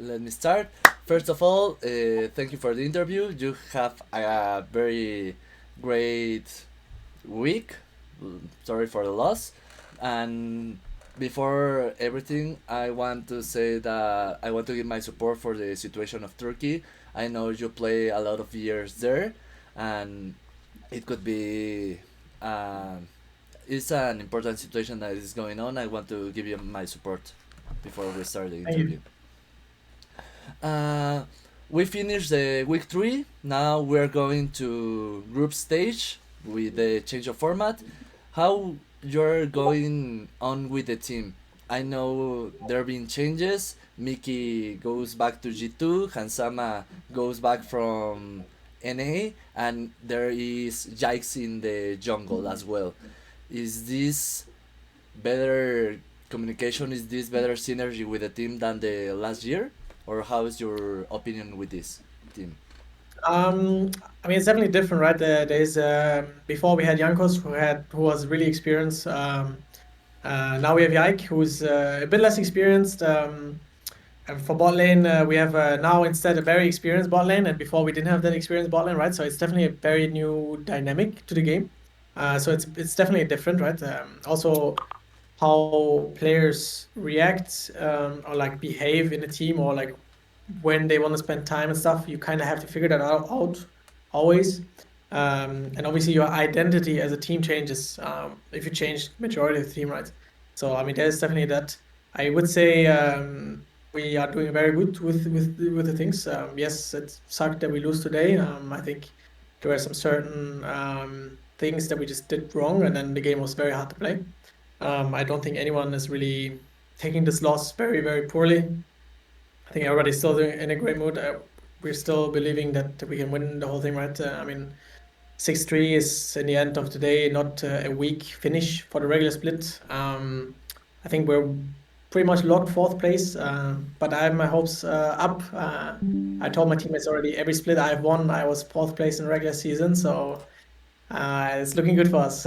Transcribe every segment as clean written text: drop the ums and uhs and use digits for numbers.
let me start. First of all, thank you for the interview. You have a very great week. Sorry for the loss. And before everything, I want to say that I want to give my support for the situation of Turkey. I know you play a lot of years there, and it could be. It's an important situation that is going on. I want to give you my support before we start the Thank you. interview. Uh, we finished the week three. Now we're going to group stage with the change of format. How you're going on with the team? I know there have been changes. Miki goes back to G2, Hansama goes back from NA, and there is Jikes in the jungle as well. Is this better communication? Is this better synergy with the team than the last year? Or how is your opinion with this team? Um, I mean, it's definitely different, right? There's before we had Jankos, who was really experienced. Now we have Yike, who's a bit less experienced. And for bot lane, we have now instead a very experienced bot lane, and before we didn't have that experienced bot lane, right? So it's definitely a very new dynamic to the game. So it's definitely different, right? Also, how players react or like behave in a team, or like when they want to spend time and stuff, you kind of have to figure that out always. And obviously your identity as a team changes if you change majority of the team, right? So I mean, there's definitely that. I would say we are doing very good with the things. Yes, it sucked that we lose today. I think there were some certain things that we just did wrong, and then the game was very hard to play. I don't think anyone is really taking this loss very, very poorly. I think everybody's still in a great mood. We're still believing that we can win the whole thing, right? I mean, 6-3 is in the end of the day not a weak finish for the regular split. I think we're pretty much locked fourth place, but I have my hopes up. I told my teammates already every split I've won, I was fourth place in regular season, so it's looking good for us.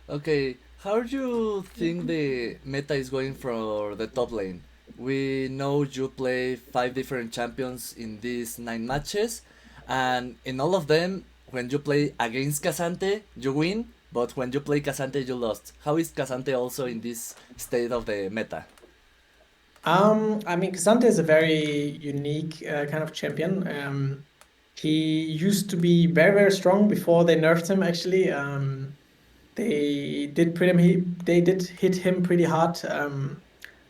Okay, how do you think the meta is going for the top lane? We know you play five different champions in these 9 matches, and in all of them, when you play against Casante, you win, but when you play Casante, you lost. How is Casante also in this state of the meta? I mean, Xante is a very unique kind of champion. He used to be very, very strong before they nerfed him, actually. They did hit him pretty hard.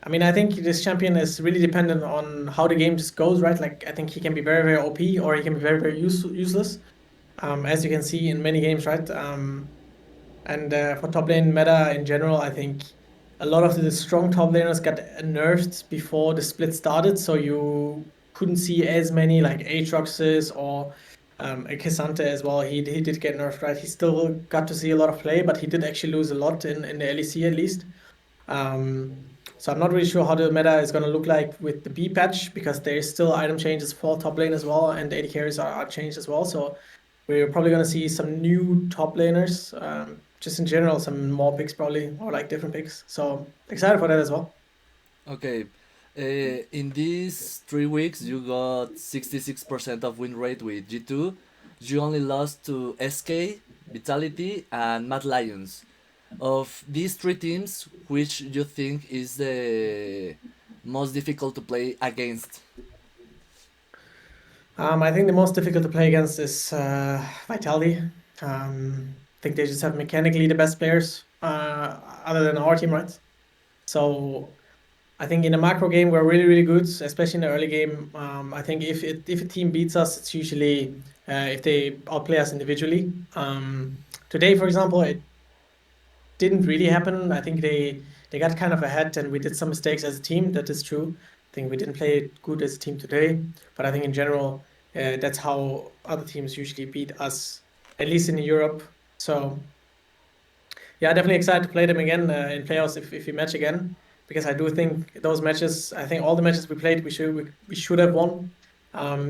I mean, I think this champion is really dependent on how the game just goes, right? Like, I think he can be very, very OP, or he can be very, very useless, as you can see in many games, right? And for top lane meta in general, I think a lot of the strong top laners got nerfed before the split started, so you couldn't see as many like Aatroxes or a K'Sante as well. He did get nerfed, right? He still got to see a lot of play, but he did actually lose a lot in the LEC at least. So I'm not really sure how the meta is going to look like with the B patch, because there is still item changes for top lane as well, and the AD carries are changed as well. So we're probably going to see some new top laners, just in general, some more picks probably, or like different picks. So excited for that as well. Okay, in these 3 weeks, you got 66% of win rate with G2. You only lost to SK, Vitality, and Mad Lions. Of these three teams, which you think is the most difficult to play against? I think the most difficult to play against is Vitality. I think they just have mechanically the best players, other than our team, right? So I think in a macro game we're really really good, especially in the early game. I think if a team beats us, it's usually if they outplay us individually. Today, for example, it didn't really happen. I think they got kind of ahead, and we did some mistakes as a team. That is true. I think we didn't play good as a team today, but I think in general that's how other teams usually beat us, at least in Europe. So yeah, definitely excited to play them again in playoffs if we match again, because I do think those matches. I think all the matches we played, we should have won,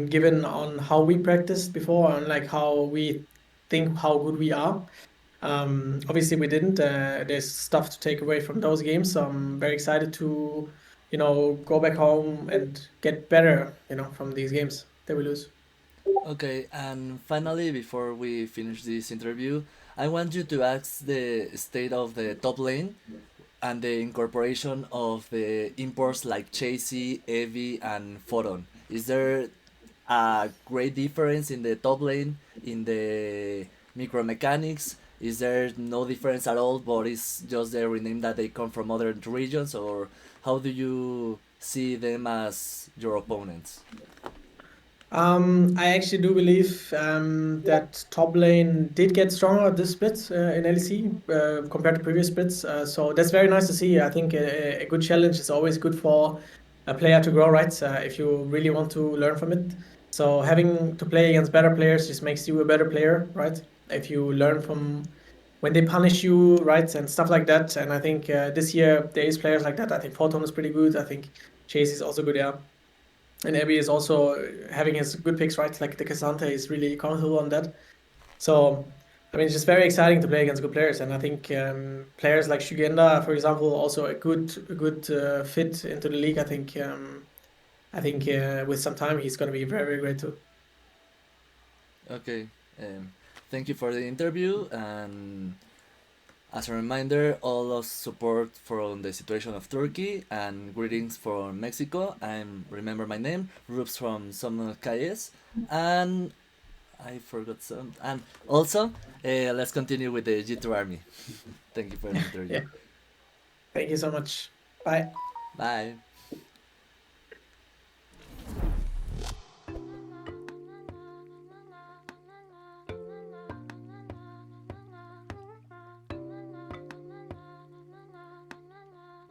given on how we practiced before and like how we think how good we are. Obviously we didn't. There's stuff to take away from those games. So I'm very excited to go back home and get better, from these games that we lose. Okay, and finally, before we finish this interview, I want you to ask the state of the top lane and the incorporation of the imports like Chasey, Evi, and Photon. Is there a great difference in the top lane, in the micro mechanics? Is there no difference at all, but it's just the rename that they come from other regions, or how do you see them as your opponents? I actually do believe that top lane did get stronger this split in LEC compared to previous splits. So that's very nice to see. I think a good challenge is always good for a player to grow, right? If you really want to learn from it. So having to play against better players just makes you a better player, right? If you learn from when they punish you, right, and stuff like that. And I think this year there is players like that. I think Photon is pretty good. I think Chase is also good, yeah. And Abby is also having his good picks, right? Like the Cassante is really comfortable on that. So, I mean, it's just very exciting to play against good players. And I think players like Shugenda, for example, also a good fit into the league. I think with some time he's going to be very, very great too. Okay, thank you for the interview, and as a reminder, all of support from the situation of Turkey and greetings from Mexico. I'm remember my name, Rups from Some Calles, and I forgot some. And also, let's continue with the G2 Army. Thank you for the interview. Yeah. Thank you so much. Bye. Bye.